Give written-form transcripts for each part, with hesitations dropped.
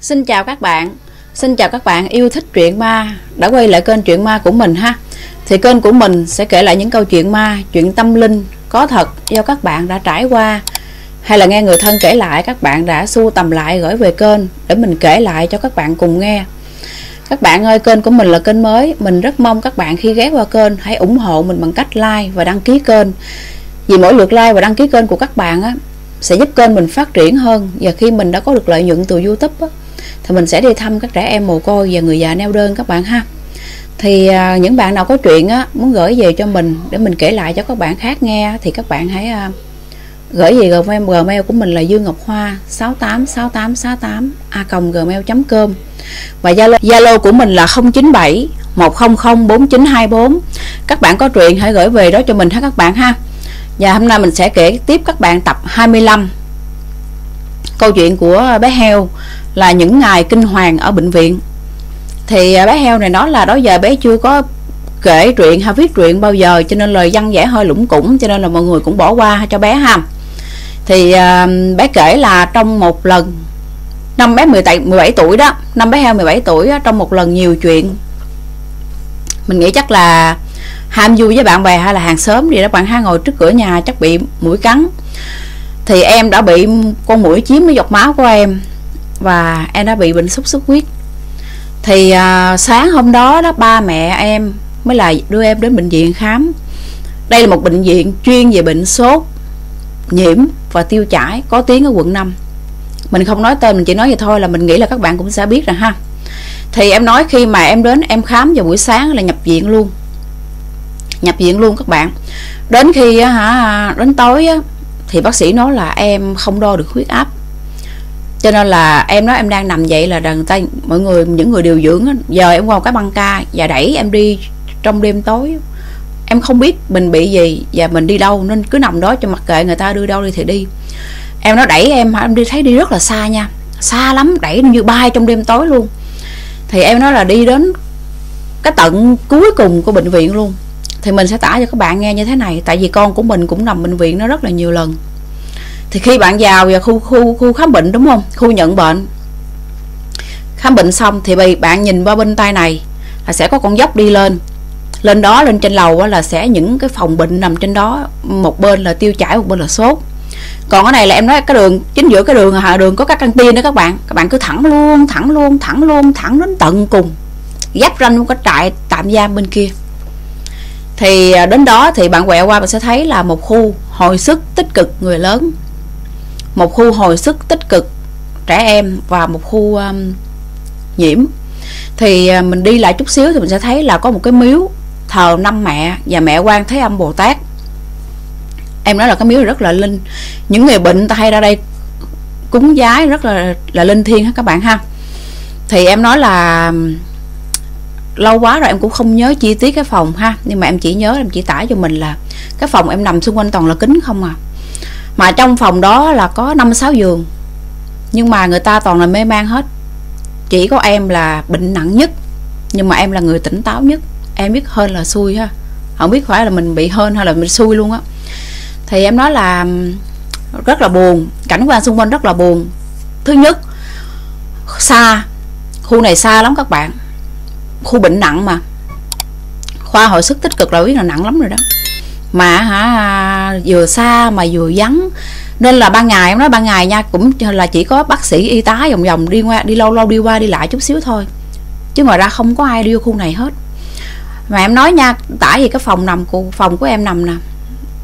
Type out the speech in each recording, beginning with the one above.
Xin chào các bạn. Xin chào các bạn yêu thích truyện ma đã quay lại kênh truyện ma của mình ha. Thì kênh của mình sẽ kể lại những câu chuyện ma, chuyện tâm linh có thật do các bạn đã trải qua hay là nghe người thân kể lại, các bạn đã sưu tầm lại gửi về kênh để mình kể lại cho các bạn cùng nghe. Các bạn ơi, kênh của mình là kênh mới, mình rất mong các bạn khi ghé qua kênh hãy ủng hộ mình bằng cách like và đăng ký kênh. Vì mỗi lượt like và đăng ký kênh của các bạn á sẽ giúp kênh mình phát triển hơn, và khi mình đã có được lợi nhuận từ YouTube á, thì mình sẽ đi thăm các trẻ em mồ côi và người già neo đơn các bạn ha. Thì những bạn nào có chuyện á muốn gửi về cho mình để mình kể lại cho các bạn khác nghe thì các bạn hãy gửi về Gmail của mình là Dương Ngọc Hoa 686868a@gmail.com, và Zalo của mình là 097 100 4924. Các bạn có chuyện hãy gửi về đó cho mình ha các bạn ha. Và hôm nay mình sẽ kể tiếp các bạn tập 25, câu chuyện của bé heo là những ngày kinh hoàng ở bệnh viện. Thì bé heo này nói là đó giờ bé chưa có kể truyện hay viết truyện bao giờ, cho nên lời văn vẻ hơi lủng củng, cho nên là mọi người cũng bỏ qua cho bé ha. Thì bé kể là trong một lần, năm bé 17 tuổi đó, năm bé heo 17 tuổi đó, trong một lần nhiều chuyện, mình nghĩ chắc là ham vui với bạn bè hay là hàng xóm gì đó bạn ha, ngồi trước cửa nhà chắc bị muỗi cắn. Thì em đã bị con muỗi chiếm cái giọt máu của em và em đã bị bệnh sốt xuất huyết. Thì sáng hôm đó đó, ba mẹ em mới là đưa em đến bệnh viện khám. Đây là một bệnh viện chuyên về bệnh sốt, nhiễm và tiêu chảy, có tiếng ở quận 5. Mình không nói tên, mình chỉ nói vậy thôi, là mình nghĩ là các bạn cũng sẽ biết rồi ha. Thì em nói khi mà em đến em khám vào buổi sáng là nhập viện luôn. Nhập viện luôn các bạn. Đến khi đến tối thì bác sĩ nói là em không đo được huyết áp. Cho nên là em nói em đang nằm vậy là đàn tay mọi người, những người điều dưỡng giờ em qua một cái băng ca và đẩy em đi trong đêm tối. Em không biết mình bị gì và mình đi đâu, nên cứ nằm đó cho mặc kệ người ta đưa đâu đi thì đi. Em nói đẩy em đi, thấy đi rất là xa nha, xa lắm, đẩy như bay trong đêm tối luôn. Thì em nói là đi đến cái tận cuối cùng của bệnh viện luôn. Thì mình sẽ tả cho các bạn nghe như thế này, tại vì con của mình cũng nằm bệnh viện nó rất là nhiều lần. Thì khi bạn vào khu khám bệnh đúng không, khu nhận bệnh, khám bệnh xong thì bạn nhìn qua bên tay này là sẽ có con dốc đi lên. Lên đó, lên trên lầu là sẽ những cái phòng bệnh nằm trên đó, một bên là tiêu chảy, một bên là sốt. Còn cái này là em nói cái đường, chính giữa cái đường có các căng tin đó các bạn cứ thẳng đến tận cùng, giáp ranh một cái trại tạm giam bên kia. Thì đến đó thì bạn quẹo qua bạn sẽ thấy là một khu hồi sức tích cực người lớn, một khu hồi sức tích cực trẻ em và một khu nhiễm. Thì mình đi lại chút xíu thì mình sẽ thấy là có một cái miếu thờ 5 mẹ và mẹ Quan Thế Âm Bồ Tát. Em nói là cái miếu này rất là linh, những người bệnh ta hay ra đây cúng vái rất là linh thiêng hết các bạn ha. thì em nói là lâu quá rồi em cũng không nhớ chi tiết cái phòng ha, nhưng mà em chỉ nhớ, em chỉ tả cho mình là cái phòng em nằm xung quanh toàn là kính không à, mà trong phòng đó là có 5-6 giường, nhưng mà người ta toàn là mê man hết, chỉ có em là bệnh nặng nhất, nhưng mà em là người tỉnh táo nhất. Em biết hên là xui ha, không biết phải là mình bị hên hay là mình xui luôn á. Thì em nói là rất là buồn, cảnh quan xung quanh rất là buồn. Thứ nhất, xa, khu này xa lắm các bạn, khu bệnh nặng mà, khoa hồi sức tích cực là biết là nặng lắm rồi đó, mà vừa xa mà vừa vắng, nên là ban ngày em nói ban ngày nha, cũng là chỉ có bác sĩ y tá vòng vòng đi lâu đi qua đi lại chút xíu thôi, chứ ngoài ra không có ai đi vô khu này hết. Mà em nói nha, tại vì cái phòng của em nằm nè,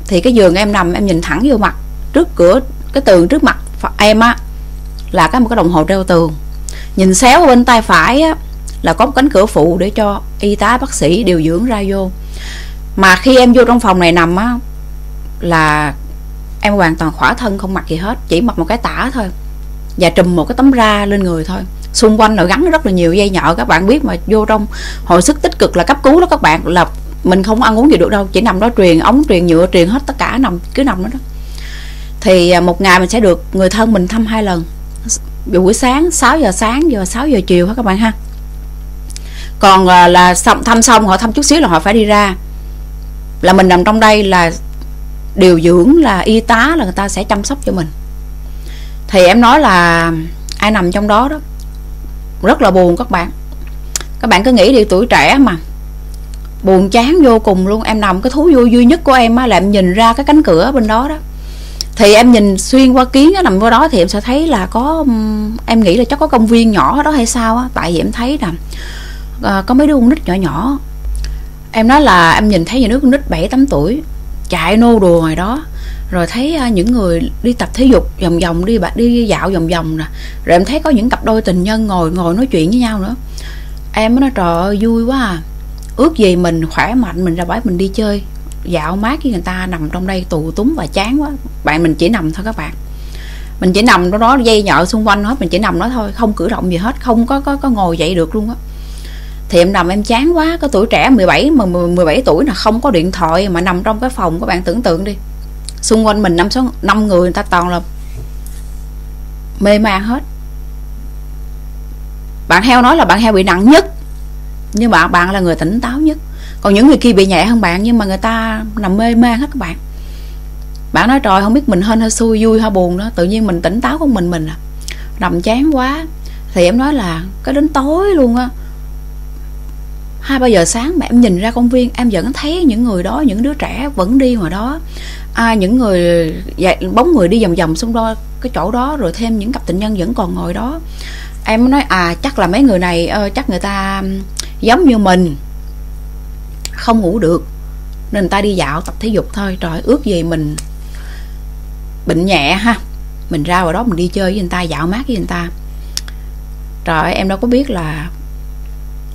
thì cái giường em nằm em nhìn thẳng vô mặt, trước cửa cái tường trước mặt em á là một cái đồng hồ treo tường, nhìn xéo bên tay phải á là có một cánh cửa phụ để cho y tá bác sĩ điều dưỡng ra vô. Mà khi em vô trong phòng này nằm á là em hoàn toàn khỏa thân, không mặc gì hết, chỉ mặc một cái tả thôi và trùm một cái tấm ra lên người thôi. Xung quanh là gắn rất là nhiều dây nhợ, các bạn biết mà, vô trong hồi sức tích cực là cấp cứu đó các bạn, là mình không ăn uống gì được đâu, chỉ nằm đó truyền ống, truyền nhựa, truyền hết tất cả, cứ nằm đó. Thì một ngày mình sẽ được người thân mình thăm 2 lần, buổi sáng 6 giờ sáng và 6 giờ chiều hết các bạn ha. Còn là thăm xong họ thăm chút xíu là họ phải đi ra, là mình nằm trong đây là điều dưỡng, là y tá, là người ta sẽ chăm sóc cho mình. Thì em nói là ai nằm trong đó đó rất là buồn các bạn. Các bạn cứ nghĩ đi, tuổi trẻ mà buồn chán vô cùng luôn. Em nằm, cái thú vui duy nhất của em á là em nhìn ra cái cánh cửa bên đó đó, thì em nhìn xuyên qua kiến á, nằm qua đó thì em sẽ thấy là có, em nghĩ là chắc có công viên nhỏ đó hay sao á, tại vì em thấy nè có mấy đứa con nít nhỏ nhỏ. Em nói là em nhìn thấy những đứa con nít 7-8 tuổi chạy nô đùa ngoài đó, rồi thấy những người đi tập thể dục vòng vòng, đi dạo vòng vòng nè, rồi em thấy có những cặp đôi tình nhân ngồi nói chuyện với nhau nữa. Em mới nói trời ơi vui quá à, ước gì mình khỏe mạnh, mình ra bãi mình đi chơi dạo mát với người ta, nằm trong đây tù túng và chán quá. Bạn mình chỉ nằm thôi các bạn, mình chỉ nằm đó dây nhợ xung quanh hết, mình chỉ nằm đó thôi, không cử động gì hết, không có ngồi dậy được luôn á. Thì em nằm em chán quá. Có tuổi trẻ 17 tuổi là không có điện thoại mà nằm trong cái phòng, các bạn tưởng tượng đi, xung quanh mình 5 người ta toàn là mê man hết. Bạn heo nói là bạn heo bị nặng nhất, nhưng mà bạn là người tỉnh táo nhất. Còn những người kia bị nhẹ hơn bạn, nhưng mà người ta nằm mê man hết các bạn. Bạn nói trời, không biết mình hên hay xui, vui hay buồn đó, tự nhiên mình tỉnh táo của mình à, nằm chán quá. Thì em nói là cái đến tối luôn á, 2-3 giờ sáng mà em nhìn ra công viên, em vẫn thấy những người đó, những đứa trẻ vẫn đi ngoài đó, những người bóng người đi vòng vòng xung đó cái chỗ đó, rồi thêm những cặp tình nhân vẫn còn ngồi đó. Em nói chắc là mấy người này chắc người ta giống như mình, không ngủ được nên người ta đi dạo tập thể dục thôi. Trời, ước gì mình bệnh nhẹ ha, mình ra ngoài đó mình đi chơi với người ta, dạo mát với người ta. Trời, em đâu có biết là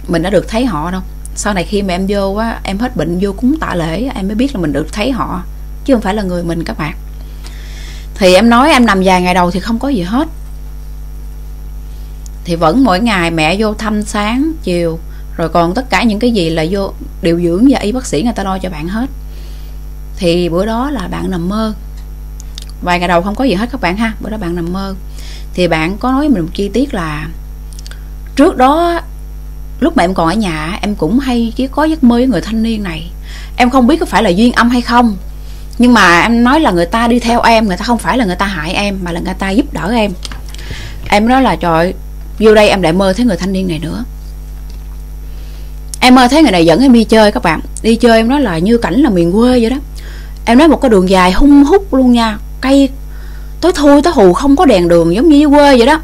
mình đã được thấy họ đâu. Sau này khi mà em vô á, em hết bệnh vô cúng tạ lễ, em mới biết là mình được thấy họ, chứ không phải là người mình các bạn. Thì em nói em nằm vài ngày đầu thì không có gì hết, thì vẫn mỗi ngày mẹ vô thăm sáng chiều, rồi còn tất cả những cái gì là vô điều dưỡng và y bác sĩ người ta lo cho bạn hết. Thì bữa đó là bạn nằm mơ, vài ngày đầu không có gì hết các bạn ha. Bữa đó bạn nằm mơ, thì bạn có nói mình một chi tiết là trước đó lúc mà em còn ở nhà, em cũng hay có giấc mơ với người thanh niên này. Em không biết có phải là duyên âm hay không, nhưng mà em nói là người ta đi theo em, người ta không phải là người ta hại em, mà là người ta giúp đỡ em. Em nói là trời, vô đây em lại mơ thấy người thanh niên này nữa. Em mơ thấy người này dẫn em đi chơi các bạn. Đi chơi em nói là như cảnh là miền quê vậy đó. Em nói một cái đường dài hung hút luôn nha, cây tối thui tối hù, không có đèn đường, giống như dưới quê vậy đó.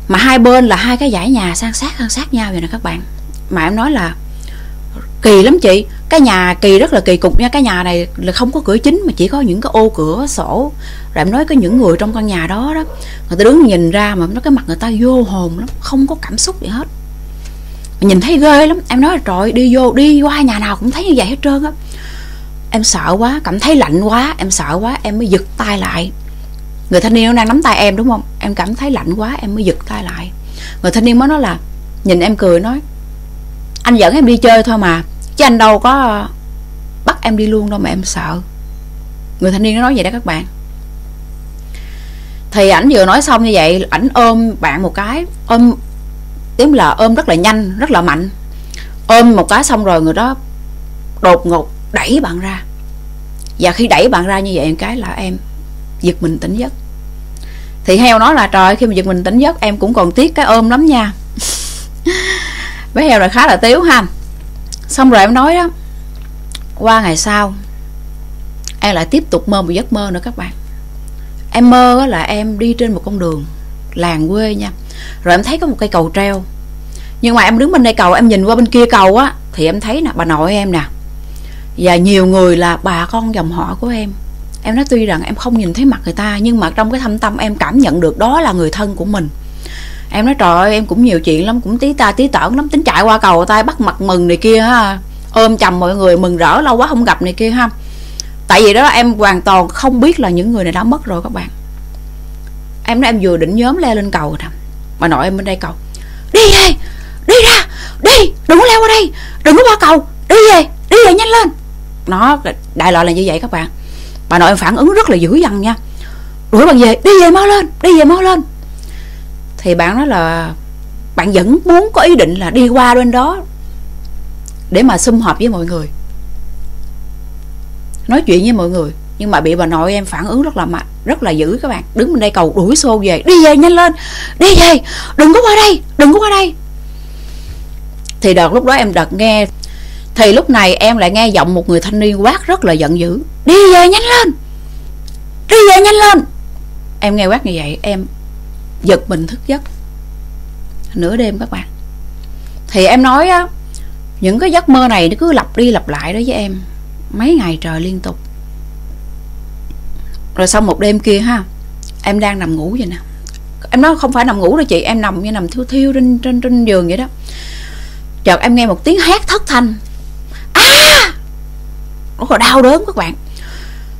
Mà hai bên là hai cái dãy nhà san sát nhau vậy nè các bạn. Mà em nói là kỳ lắm chị, cái nhà kỳ rất là kỳ cục nha. Cái nhà này là không có cửa chính mà chỉ có những cái ô cửa sổ. Rồi em nói có những người trong căn nhà đó đó, người ta đứng nhìn ra mà nó cái mặt người ta vô hồn lắm, không có cảm xúc gì hết, mà nhìn thấy ghê lắm. Em nói là trời, đi qua nhà nào cũng thấy như vậy hết trơn á. Em sợ quá, cảm thấy lạnh quá, em sợ quá, em mới giật tay lại. Người thanh niên nó đang nắm tay em đúng không, em cảm thấy lạnh quá, em mới giật tay lại. Người thanh niên mới nói là nhìn em cười nói, anh dẫn em đi chơi thôi mà, chứ anh đâu có bắt em đi luôn đâu mà em sợ. Người thanh niên nó nói vậy đó các bạn. Thì ảnh vừa nói xong như vậy, ảnh ôm bạn một cái, ôm tím là ôm rất là nhanh, rất là mạnh. Ôm một cái xong rồi người đó đột ngột đẩy bạn ra. Và khi đẩy bạn ra như vậy cái là em giật mình tỉnh giấc. Thì heo nói là trời, khi mà giật mình tỉnh giấc em cũng còn tiếc cái ôm lắm nha. Bé heo là khá là tiếu ha. Xong rồi em nói đó, qua ngày sau em lại tiếp tục mơ một giấc mơ nữa các bạn. Em mơ là em đi trên một con đường làng quê nha, rồi em thấy có một cây cầu treo. Nhưng mà em đứng bên đây cầu, em nhìn qua bên kia cầu á, thì em thấy nè bà nội em nè, và nhiều người là bà con dòng họ của em. Em nói tuy rằng em không nhìn thấy mặt người ta, nhưng mà trong cái thâm tâm em cảm nhận được đó là người thân của mình. Em nói trời ơi, em cũng nhiều chuyện lắm, cũng tí tởn lắm, tính chạy qua cầu tay bắt mặt mừng này kia ha, ôm chầm mọi người mừng rỡ lâu quá không gặp này kia ha. Tại vì đó em hoàn toàn không biết là những người này đã mất rồi các bạn. Em nói em vừa định nhóm leo lên cầu nè, bà nội em bên đây cầu, đi về, đi ra, đi, đừng có leo qua đây, đừng có qua cầu, đi về nhanh lên. Nó đại loại là như vậy các bạn. Bà nội em phản ứng rất là dữ dằn nha, đuổi bạn về, đi về mau lên. Thì bạn nói là bạn vẫn muốn có ý định là đi qua bên đó để mà sum họp với mọi người, nói chuyện với mọi người, nhưng mà bị bà nội em phản ứng rất là rất là dữ các bạn, đứng bên đây cầu đuổi xô về, đi về nhanh lên, đi về, đừng có qua đây, đừng có qua đây. Thì đợt lúc đó em đợt nghe, thì lúc này em lại nghe giọng một người thanh niên quát rất là giận dữ, đi về nhanh lên, đi về nhanh lên. Em nghe quát như vậy em giật mình thức giấc nửa đêm các bạn. Thì em nói á, những cái giấc mơ này nó cứ lặp đi lặp lại đó với em mấy ngày trời liên tục. Rồi xong một đêm kia ha, em đang nằm ngủ vậy nè, em nói không phải nằm ngủ đâu chị, em nằm như nằm thiêu thiêu trên giường vậy đó. Chợt em nghe một tiếng hét thất thanh, rất là đau đớn các bạn.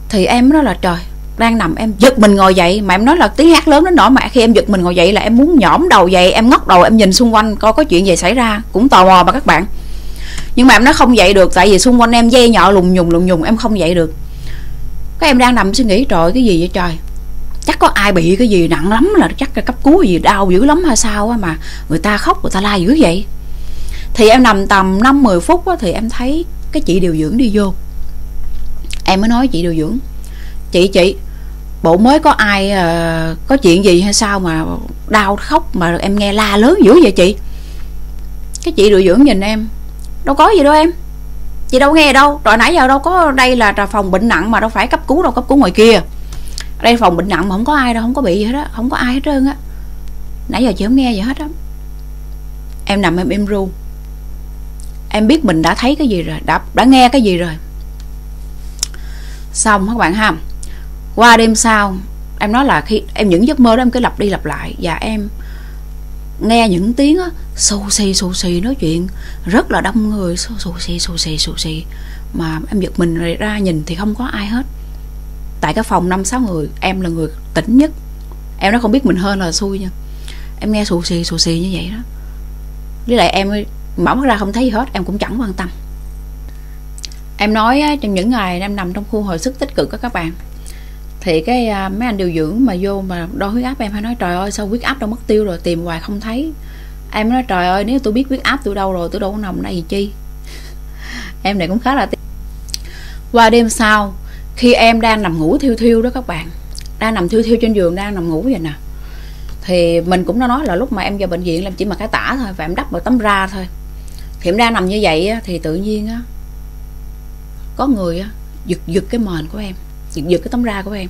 Thì em nói là trời, đang nằm em giật mình ngồi dậy, mà em nói là tiếng hát lớn đến nỗi mà khi em giật mình ngồi dậy là em muốn nhõm đầu dậy, em ngóc đầu em nhìn xung quanh coi có chuyện gì xảy ra, cũng tò mò mà các bạn. Nhưng mà em nói không dậy được, tại vì xung quanh em dây nhọ lùng nhùng em không dậy được. Cái em đang nằm suy nghĩ trời cái gì vậy trời, chắc có ai bị cái gì nặng lắm, là chắc là cấp cứu gì đau dữ lắm hay sao á, mà người ta khóc người ta la dữ vậy. Thì em nằm tầm 5-10 phút á, thì em thấy cái chị điều dưỡng đi vô. Em mới nói chị điều dưỡng, chị bộ mới có ai có chuyện gì hay sao mà đau khóc mà em nghe la lớn dữ vậy chị. Cái chị điều dưỡng nhìn em, đâu có gì đâu em, chị đâu nghe đâu, rồi nãy giờ đâu có, đây là phòng bệnh nặng mà đâu phải cấp cứu đâu, cấp cứu ngoài kia, đây phòng bệnh nặng mà không có ai đâu, không có bị gì hết á, không có ai hết trơn á, nãy giờ chị không nghe gì hết á. Em nằm em ru, em biết mình đã thấy cái gì rồi, đã nghe cái gì rồi. Xong các bạn ha, qua đêm sau em nói là khi em những giấc mơ đó em cứ lặp đi lặp lại, và em nghe những tiếng á, xù xì nói chuyện rất là đông người, xù xì, mà em giật mình ra nhìn thì không có ai hết. Tại cái phòng 5-6 người em là người tỉnh nhất, em nó không biết mình hơn là xui nha. Em nghe xù xì như vậy đó, với lại em mở mắt ra không thấy gì hết, em cũng chẳng quan tâm. Em nói á, trong những ngày em nằm trong khu hồi sức tích cực các bạn, thì cái mấy anh điều dưỡng mà vô mà đo huyết áp em hay nói trời ơi sao huyết áp đâu mất tiêu rồi, tìm hoài không thấy. Em nói trời ơi nếu tôi biết huyết áp tôi đâu rồi, tôi đâu có nằm đây gì chi. Em này cũng khá là qua đêm sau, khi em đang nằm ngủ thiêu đó các bạn, đang nằm thiêu trên giường, đang nằm ngủ vậy nè, thì mình cũng đã nói là lúc mà em vào bệnh viện là em chỉ mặc cái tả thôi và em đắp vào tấm ra thôi. Thì em đang nằm như vậy á, thì tự nhiên á, có người á, giật cái mền của em, giật cái tấm ra của em.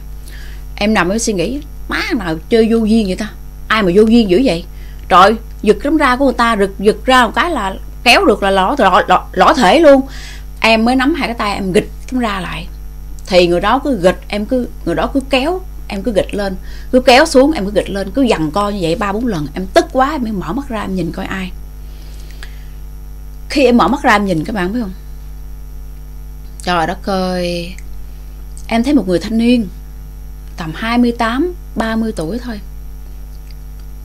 Em nằm với suy nghĩ má nào chơi vô duyên vậy ta, ai mà vô duyên dữ vậy, trời giật tấm ra của người ta, giật ra một cái là kéo được là lõ thể luôn. Em mới nắm hai cái tay em gịch tấm ra lại, thì người đó cứ gịch, người đó cứ kéo, em cứ gịch lên, cứ kéo xuống, em cứ gịch lên, cứ giằng co như vậy 3-4 lần. Em tức quá em mới mở mắt ra em nhìn coi ai. Khi em mở mắt ra em nhìn các bạn biết không, trời đất ơi, em thấy một người thanh niên tầm 28-30 tuổi thôi,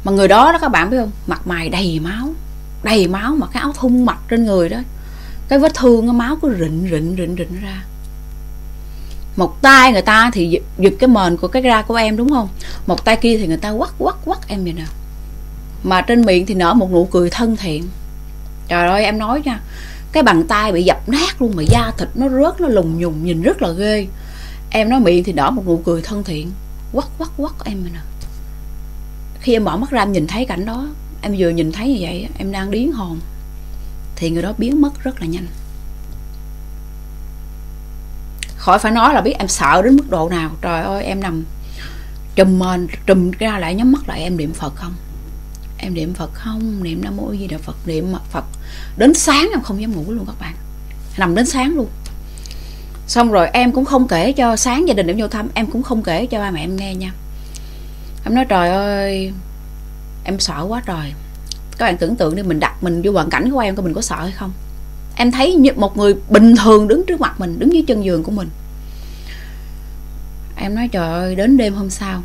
mà người đó các bạn biết không, mặt mày đầy máu, mà cái áo thun mặc trên người đó, cái vết thương cái máu cứ rịn ra. Một tay người ta thì giật cái mền của cái da của em đúng không, một tay kia thì người ta quắt em vậy nè, mà trên miệng thì nở một nụ cười thân thiện. Trời ơi em nói nha, cái bàn tay bị dập nát luôn, mà da thịt nó rớt, nó lùng nhùng, nhìn rất là ghê. Em nói miệng thì nở một nụ cười thân thiện, quắt em nè. Khi em mở mắt ra em nhìn thấy cảnh đó, em vừa nhìn thấy như vậy em đang điếng hồn, thì người đó biến mất rất là nhanh. Khỏi phải nói là biết em sợ đến mức độ nào. Trời ơi em nằm trùm ra lại, nhắm mắt lại, em niệm Phật không, em niệm Phật không, niệm Nam Mô Di Đà Phật, niệm Phật đến sáng em không dám ngủ luôn các bạn, nằm đến sáng luôn. Xong rồi em cũng không kể cho sáng gia đình em vô thăm, em cũng không kể cho ba mẹ em nghe nha. Em nói trời ơi em sợ quá trời. Các bạn tưởng tượng đi, mình đặt mình vô hoàn cảnh của em coi mình có sợ hay không. Em thấy như một người bình thường đứng trước mặt mình, đứng dưới chân giường của mình. Em nói trời ơi, đến đêm hôm sau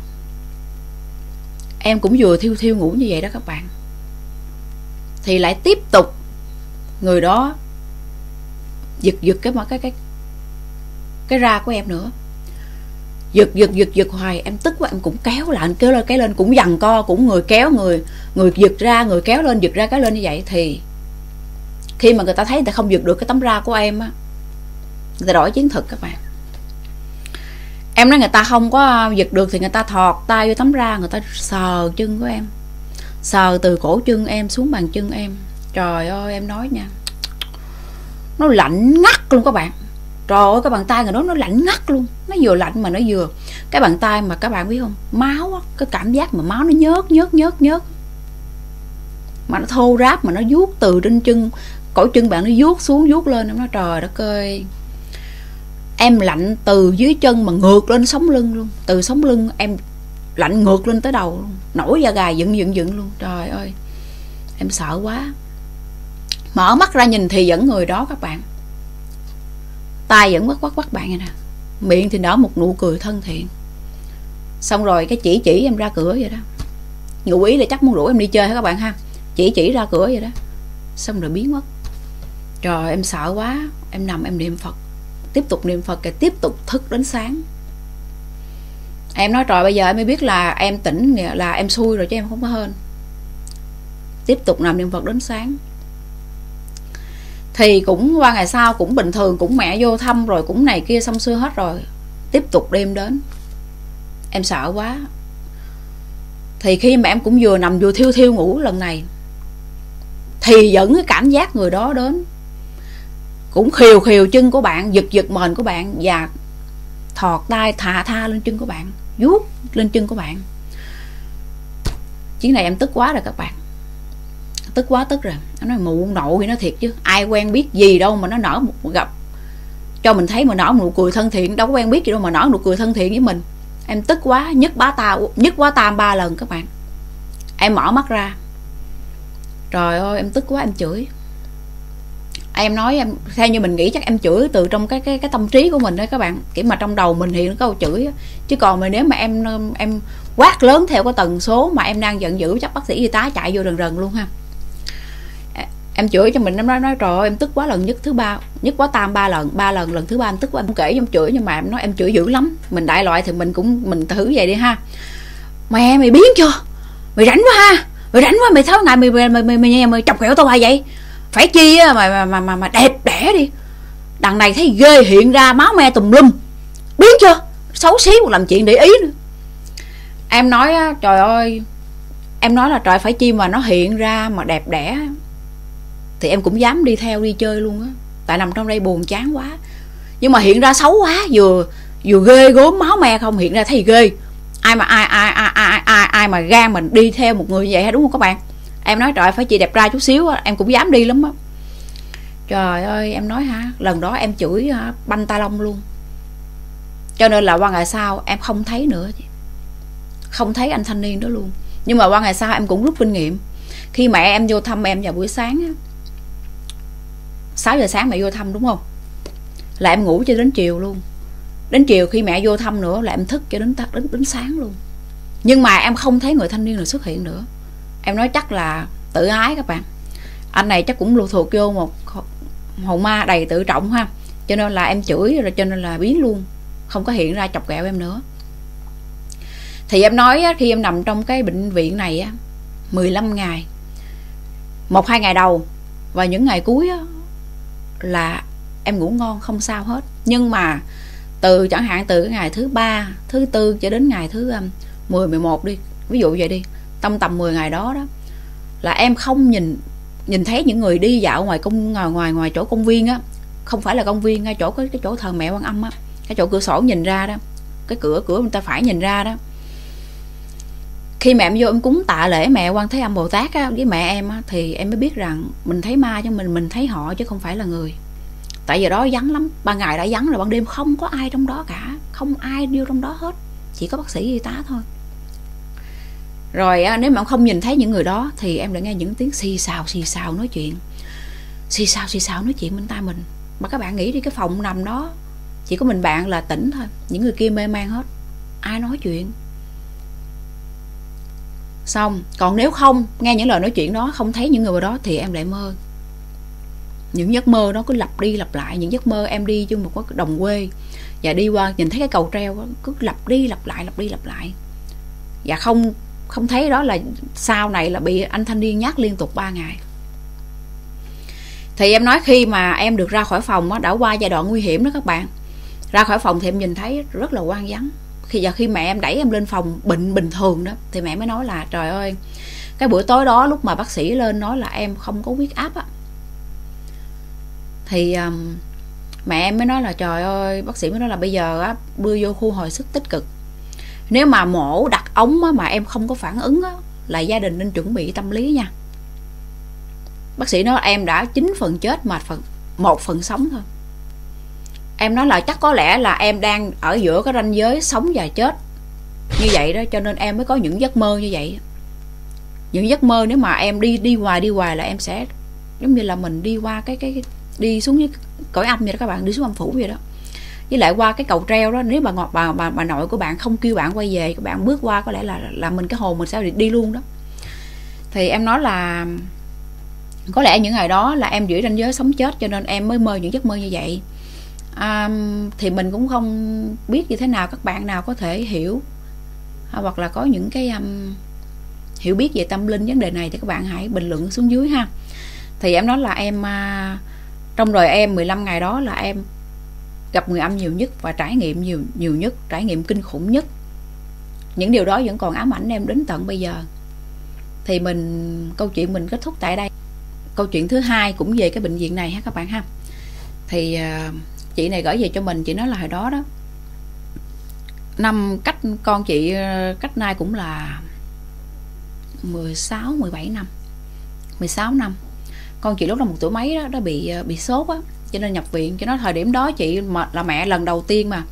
em cũng vừa thiêu ngủ như vậy đó các bạn, thì lại tiếp tục người đó giật cái ra của em nữa, giật hoài. Em tức quá em cũng kéo lại, kéo lên cũng giằng co, cũng người kéo người giật ra, người kéo lên, giật ra kéo lên như vậy. Thì khi mà người ta thấy người ta không giật được cái tấm ra của em á, người ta đổi chiến thuật các bạn. Em nói người ta không có giật được thì người ta thọt tay vô tấm ra, người ta sờ chân của em, sờ từ cổ chân em xuống bàn chân em. Trời ơi em nói nha, nó lạnh ngắt luôn các bạn. Trời ơi cái bàn tay người đó nó lạnh ngắt luôn. Nó vừa lạnh mà nó vừa cái bàn tay mà các bạn biết không, máu á, cái cảm giác mà máu nó nhớt mà nó thô ráp, mà nó vuốt từ trên chân, cổ chân bạn nó vuốt xuống vuốt lên. Em nói trời đất ơi, em lạnh từ dưới chân mà ngược lên sống lưng luôn. Từ sống lưng em lạnh ngược lên tới đầu luôn, nổi da gà dựng luôn. Trời ơi em sợ quá. Mở mắt ra nhìn thì vẫn người đó các bạn, tay vẫn quắc bạn vậy nè, miệng thì nở một nụ cười thân thiện. Xong rồi cái chỉ em ra cửa vậy đó. Ngụ ý là chắc muốn rủ em đi chơi hả các bạn ha, chỉ ra cửa vậy đó. Xong rồi biến mất. Trời em sợ quá. Em nằm em niệm Phật, tiếp tục niệm Phật, cái tiếp tục thức đến sáng. Em nói trời bây giờ em mới biết là em tỉnh là em xui rồi chứ em không có hên. Tiếp tục nằm niệm Phật đến sáng. Thì cũng qua ngày sau cũng bình thường, cũng mẹ vô thăm rồi cũng này kia xong xuôi hết rồi. Tiếp tục đêm đến. Em sợ quá. Thì khi mà em cũng vừa nằm vừa thiêu ngủ lần này, thì vẫn cái cảm giác người đó đến, cũng khều chân của bạn, giật mền của bạn, và thọt tay tha lên chân của bạn, vuốt lên chân của bạn. Chuyến này em tức quá rồi các bạn, tức quá tức rồi. Nó nói mụ nộ thì nó thiệt chứ, ai quen biết gì đâu mà nó nở một gặp cho mình thấy mà nở một nụ cười thân thiện, đâu có quen biết gì đâu mà nở nụ cười thân thiện với mình. Em tức quá, nhức quá tam 3 lần các bạn. Em mở mắt ra, trời ơi em tức quá em chửi. Em nói em theo như mình nghĩ chắc em chửi từ trong cái tâm trí của mình đấy các bạn, kiểu mà trong đầu mình thì nó câu chửi đó. Chứ còn mà nếu mà em quát lớn theo cái tần số mà em đang giận dữ chắc bác sĩ y tá chạy vô rần luôn ha. Em chửi cho mình, em nói trời ơi em tức quá lần nhức quá tam 3 lần, lần thứ 3 em tức quá em kể em chửi, nhưng mà em nói em chửi dữ lắm. Mình đại loại thì mình thử vậy đi ha. Mày biến chưa, mày rảnh quá ha, mày tháo ngày mày chọc ghẹo tao hoài vậy, phải chi á mà đẹp đẽ đi. Đằng này thấy ghê hiện ra máu me tùm lum, biến chưa, xấu xí một làm chuyện để ý nữa. Em nói trời ơi, em nói là trời phải chi mà nó hiện ra mà đẹp đẽ thì em cũng dám đi theo đi chơi luôn á, tại nằm trong đây buồn chán quá. Nhưng mà hiện ra xấu quá, vừa ghê gớm máu me không, hiện ra thấy ghê. Ai mà gan mình đi theo một người như vậy, đúng không các bạn? Em nói trời phải chị đẹp trai chút xíu em cũng dám đi lắm á. Trời ơi em nói ha, lần đó em chửi banh ta lông luôn. Cho nên là qua ngày sau em không thấy nữa, không thấy anh thanh niên đó luôn. Nhưng mà qua ngày sau em cũng rút kinh nghiệm. Khi mẹ em vô thăm em vào buổi sáng á, 6 giờ sáng mẹ vô thăm đúng không, là em ngủ cho đến chiều luôn. Đến chiều khi mẹ vô thăm nữa là em thức cho đến sáng luôn. Nhưng mà em không thấy người thanh niên nào xuất hiện nữa. Em nói chắc là tự ái các bạn. Anh này chắc cũng lụ thuộc vô một hồn ma đầy tự trọng ha. Cho nên là em chửi rồi, cho nên là biến luôn, không có hiện ra chọc ghẹo em nữa. Thì em nói khi em nằm trong cái bệnh viện này 15 ngày, 1-2 ngày đầu và những ngày cuối là em ngủ ngon không sao hết. Nhưng mà chẳng hạn từ cái ngày thứ 3, thứ 4 cho đến ngày thứ 10, 11 đi, ví dụ vậy đi, tầm 10 ngày đó là em không nhìn thấy những người đi dạo ngoài chỗ công viên á, không phải là công viên, ngay chỗ cái chỗ thờ mẹ Quan Âm á, cái chỗ cửa sổ nhìn ra đó, cái cửa người ta phải nhìn ra đó. Khi mẹ em vô em cúng tạ lễ mẹ Quan Thế Âm Bồ Tát á, với mẹ em á, thì em mới biết rằng mình thấy ma chứ mình thấy họ chứ không phải là người. Tại giờ đó vắng lắm, ban ngày đã vắng rồi, ban đêm không có ai trong đó cả, không ai vô trong đó hết, chỉ có bác sĩ y tá thôi. Rồi nếu mà không nhìn thấy những người đó thì em lại nghe những tiếng xì xào nói chuyện, xì xào nói chuyện bên tai mình. Mà các bạn nghĩ đi, cái phòng nằm đó chỉ có mình bạn là tỉnh thôi, những người kia mê man hết, ai nói chuyện. Xong còn nếu không nghe những lời nói chuyện đó, không thấy những người đó thì em lại mơ. Những giấc mơ đó cứ lặp đi lặp lại. Những giấc mơ em đi chung một cái đồng quê và đi qua nhìn thấy cái cầu treo đó, cứ lặp đi lặp lại. Và không thấy đó là sau này là bị anh thanh niên nhát liên tục 3 ngày. Thì em nói khi mà em được ra khỏi phòng đó, đã qua giai đoạn nguy hiểm đó các bạn, Ra khỏi phòng thì em nhìn thấy rất là hoang vắng. Khi mẹ em đẩy em lên phòng bệnh bình thường đó, thì mẹ mới nói là trời ơi, cái buổi tối đó lúc mà bác sĩ lên nói là em không có huyết áp á, thì mẹ em mới nói là trời ơi, bác sĩ mới nói là bây giờ á, đưa vô khu hồi sức tích cực. Nếu mà mổ đặt ống á, mà em không có phản ứng á, là gia đình nên chuẩn bị tâm lý nha. Bác sĩ nói em đã 9 phần chết mà 1 phần sống thôi. Em nói là chắc có lẽ là em đang ở giữa cái ranh giới sống và chết như vậy đó, cho nên em mới có những giấc mơ như vậy. Những giấc mơ nếu mà em đi hoài là em sẽ giống như là mình đi qua cái đi xuống với cõi âm vậy đó các bạn, đi xuống âm phủ vậy đó. Với lại qua cái cầu treo đó, nếu mà bà nội của bạn không kêu bạn quay về, các bạn bước qua có lẽ là mình cái hồn mình sẽ đi luôn đó. Thì em nói là có lẽ những ngày đó là em giữ ranh giới sống chết, cho nên em mới mơ những giấc mơ như vậy. Thì mình cũng không biết như thế nào, các bạn nào có thể hiểu hoặc là có những cái hiểu biết về tâm linh vấn đề này thì các bạn hãy bình luận xuống dưới ha. Thì em nói là em trong đời em 15 ngày đó là em gặp người âm nhiều nhất và trải nghiệm nhiều nhất, trải nghiệm kinh khủng nhất. Những điều đó vẫn còn ám ảnh em đến tận bây giờ. Thì câu chuyện mình kết thúc tại đây. Câu chuyện thứ hai cũng về cái bệnh viện này ha các bạn ha. Thì chị này gửi về cho mình, chị nói là hồi đó đó, năm cách con chị cách nay cũng là 16 năm. Con chị lúc đó 1 tuổi mấy đó, nó bị sốt á, cho nên nhập viện. Cho nó thời điểm đó chị mà là mẹ lần đầu tiên mà,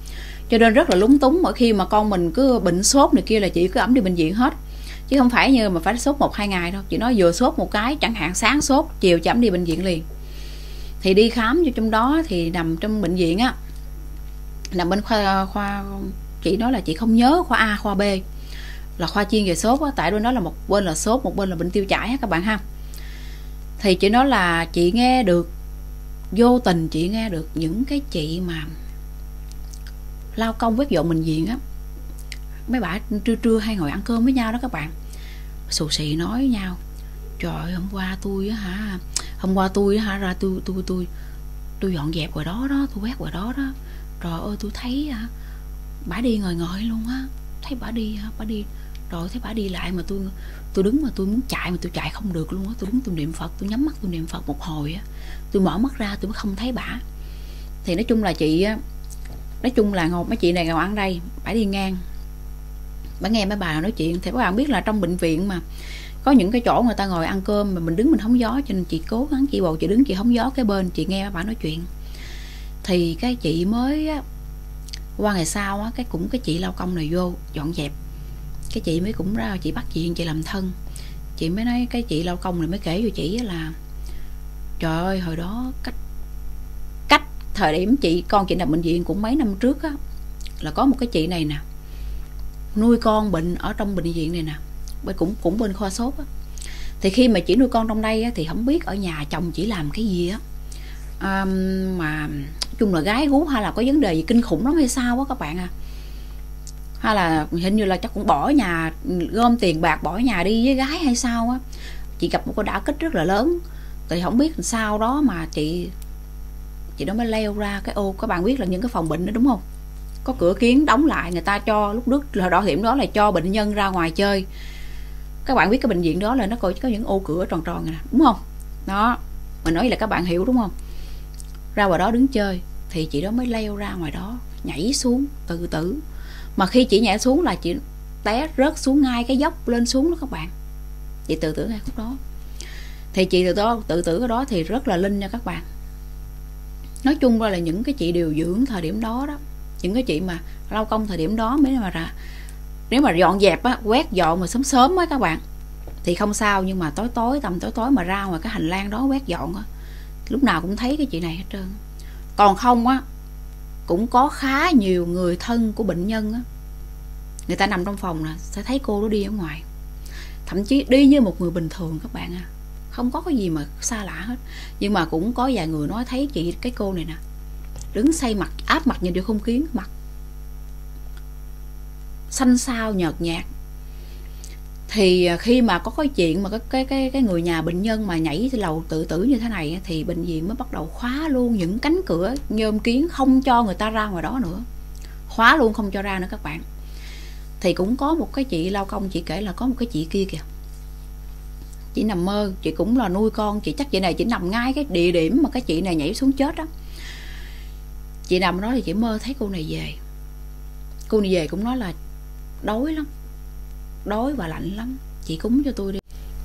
cho nên rất là lúng túng. Mỗi khi mà con mình cứ bệnh sốt này kia là chị cứ ẵm đi bệnh viện hết, chứ không phải như mà phải sốt 1-2 ngày đâu. Chị nói vừa sốt một cái, chẳng hạn sáng sốt chiều chị ẵm đi bệnh viện liền. Thì đi khám vô trong đó thì nằm trong bệnh viện á, nằm bên khoa chị nói là chị không nhớ khoa A khoa B, là khoa chuyên về sốt á, tại đó là một bên là sốt, một bên là bệnh tiêu chảy á các bạn ha. Thì chị nói là chị nghe được, vô tình chị nghe được những cái chị mà lao công quét dọn bệnh viện á, mấy bà trưa hay ngồi ăn cơm với nhau đó các bạn, xù xì nói với nhau: trời, hôm qua tôi ra tôi dọn dẹp ngoài đó đó, tôi quét ngoài đó đó, trời ơi tôi thấy bả đi ngồi luôn á, thấy bả đi rồi thấy bả đi lại mà tôi đứng mà tôi muốn chạy mà tôi chạy không được luôn á. Tôi đứng tôi niệm Phật, tôi nhắm mắt tôi niệm Phật một hồi á, tôi mở mắt ra tôi mới không thấy bả. Thì nói chung là chị mấy chị này ngồi ăn đây, bả đi ngang, bả nghe mấy bà nói chuyện. Thì các bạn biết là trong bệnh viện mà có những cái chỗ người ta ngồi ăn cơm mà mình đứng mình hóng gió, cho nên chị cố gắng chị bầu chị đứng chị hóng gió cái bên, chị nghe bà nói chuyện. Thì cái chị mới qua ngày sau á, cái chị lao công này vô dọn dẹp, cái chị mới cũng ra chị bắt chuyện, chị làm thân. Chị mới nói, cái chị lao công này mới kể cho chị là trời ơi hồi đó cách thời điểm con chị nằm bệnh viện cũng mấy năm trước á, là có một cái chị này nè nuôi con bệnh ở trong bệnh viện này nè, cũng bên khoa sốt á. Thì khi mà chị nuôi con trong đây á, thì không biết ở nhà chồng chỉ làm cái gì á, mà chung là gái gú hay là có vấn đề gì kinh khủng lắm hay sao á các bạn à, hay là hình như là chắc cũng bỏ nhà, gom tiền bạc bỏ nhà đi với gái hay sao á. Chị gặp một cái đả kích rất là lớn. Thì không biết sao đó mà chị đó mới leo ra cái ô. Các bạn biết là những cái phòng bệnh đó đúng không, có cửa kiến đóng lại, người ta cho lúc trước là đo điểm đó là cho bệnh nhân ra ngoài chơi. Các bạn biết cái bệnh viện đó là nó có những ô cửa tròn tròn nè, đúng không? Đó, mình nói là các bạn hiểu đúng không? Ra ngoài đó đứng chơi. Thì chị đó mới leo ra ngoài đó, nhảy xuống từ từ. Mà khi chị nhảy xuống là chị té rớt xuống ngay cái dốc lên xuống đó các bạn. Chị tự tử ngay khúc đó. Thì chị tự tử cái đó thì rất là linh nha các bạn. Nói chung ra là những cái chị điều dưỡng thời điểm đó đó, những cái chị mà lao công thời điểm đó nếu mà dọn dẹp á, quét dọn mà sớm á các bạn thì không sao. Nhưng mà tầm tối mà ra ngoài cái hành lang đó quét dọn á, lúc nào cũng thấy cái chị này hết trơn. Còn không á, cũng có khá nhiều người thân của bệnh nhân á, người ta nằm trong phòng nè, sẽ thấy cô đó đi ở ngoài, thậm chí đi như một người bình thường các bạn à, không có cái gì mà xa lạ hết. Nhưng mà cũng có vài người nói thấy cái cô này nè, đứng xây mặt, áp mặt nhìn vô không kiến, mặt xanh xao nhợt nhạt. Thì khi mà có cái chuyện mà cái người nhà bệnh nhân mà nhảy lầu tự tử như thế này thì bệnh viện mới bắt đầu khóa luôn những cánh cửa nhôm kiến, không cho người ta ra ngoài đó nữa, khóa luôn không cho ra nữa các bạn. Thì cũng có một cái chị lao công, chị kể là có một cái chị kia kìa, chị nằm mơ, chị cũng là nuôi con, chị chắc chị này chỉ nằm ngay cái địa điểm mà cái chị này nhảy xuống chết đó. Chị nằm đó thì chị mơ thấy cô này về. Cô này về cũng nói là đói lắm, đói và lạnh lắm, chị cúng cho tôi đi.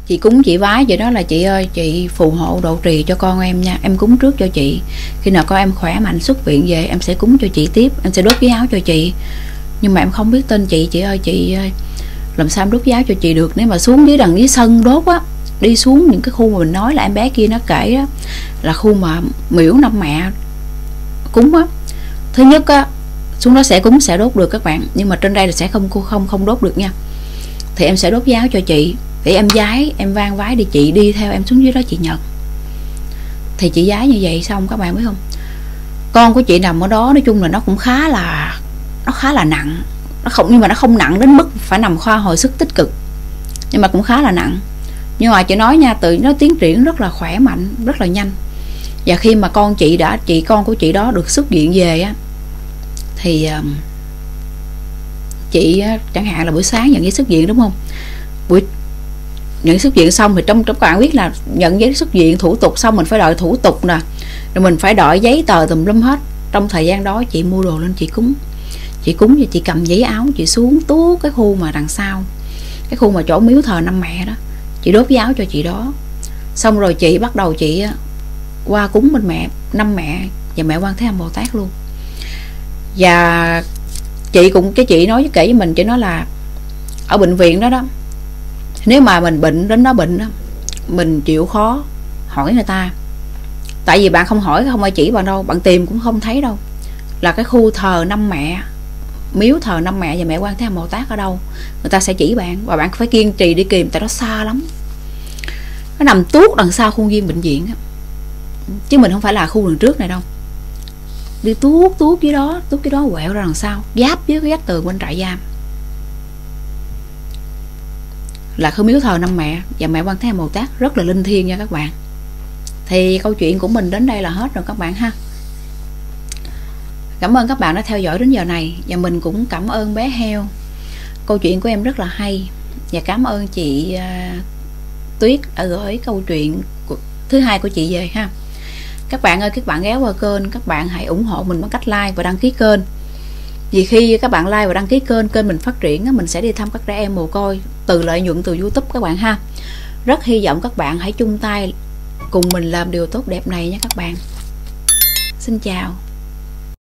Chị cúng, chị vái vậy đó là chị ơi, chị phù hộ độ trì cho con em nha, em cúng trước cho chị, khi nào con em khỏe mạnh xuất viện về em sẽ cúng cho chị tiếp, em sẽ đốt cái áo cho chị. Nhưng mà em không biết tên chị ơi, chị ơi làm sao em đốt giáo cho chị được, nếu mà xuống dưới đằng dưới sân đốt á, đi xuống những cái khu mà mình nói là em bé kia nó kể đó, là khu mà miễu năm mẹ cúng á. Thứ nhất á, xuống đó sẽ cúng sẽ đốt được các bạn, nhưng mà trên đây là sẽ không đốt được nha. Thì em sẽ đốt giáo cho chị, để em vái, em vang vái đi, chị đi theo em xuống dưới đó chị nhận. Thì chị vái như vậy xong các bạn biết không, con của chị nằm ở đó, nói chung là nó cũng khá là nặng, nhưng mà nó không nặng đến mức phải nằm khoa hồi sức tích cực, nhưng mà cũng khá là nặng. Nhưng mà chị nói nha, tự nó tiến triển rất là khỏe mạnh, rất là nhanh. Và khi mà con của chị đó được xuất viện về á, thì chị chẳng hạn là buổi sáng nhận giấy xuất viện đúng không, buổi nhận xuất viện xong thì trong các bạn biết là nhận giấy xuất viện thủ tục xong mình phải đợi thủ tục nè, rồi mình phải đợi giấy tờ tùm lum hết. Trong thời gian đó chị mua đồ lên chị cúng và chị cầm giấy áo chị xuống tuốt cái khu mà đằng sau, cái khu mà chỗ miếu thờ năm mẹ đó, chị đốt giấy áo cho chị đó. Xong rồi chị bắt đầu chị qua cúng bên mẹ năm mẹ và mẹ Quan Thế Âm Bồ Tát luôn. Và chị nói kể với mình, chị nói là ở bệnh viện đó đó, nếu mà mình bệnh đến đó bệnh đó, mình chịu khó hỏi người ta, tại vì bạn không hỏi không ai chỉ bạn đâu, bạn tìm cũng không thấy đâu, là cái khu thờ năm mẹ, miếu thờ năm mẹ và mẹ Quan Thế Âm Bồ Tát ở đâu, người ta sẽ chỉ bạn, và bạn phải kiên trì đi kìm, tại nó xa lắm, nó nằm tuốt đằng sau khuôn viên bệnh viện á, chứ mình không phải là khu đường trước này đâu. Đi tuốt dưới đó quẹo ra đằng sau, giáp với cái vách tường bên trại giam, là cái miếu thờ năm mẹ và mẹ Quan Thế Âm Bồ Tát, rất là linh thiêng nha các bạn. Thì câu chuyện của mình đến đây là hết rồi các bạn ha. Cảm ơn các bạn đã theo dõi đến giờ này, và mình cũng cảm ơn bé heo, câu chuyện của em rất là hay, và cảm ơn chị Tuyết đã gửi câu chuyện thứ hai của chị về ha. Các bạn ơi, các bạn ghé qua kênh, các bạn hãy ủng hộ mình bằng cách like và đăng ký kênh, vì khi các bạn like và đăng ký kênh mình phát triển, mình sẽ đi thăm các trẻ em mồ côi từ lợi nhuận từ YouTube các bạn ha. Rất hy vọng các bạn hãy chung tay cùng mình làm điều tốt đẹp này nha các bạn. Xin chào.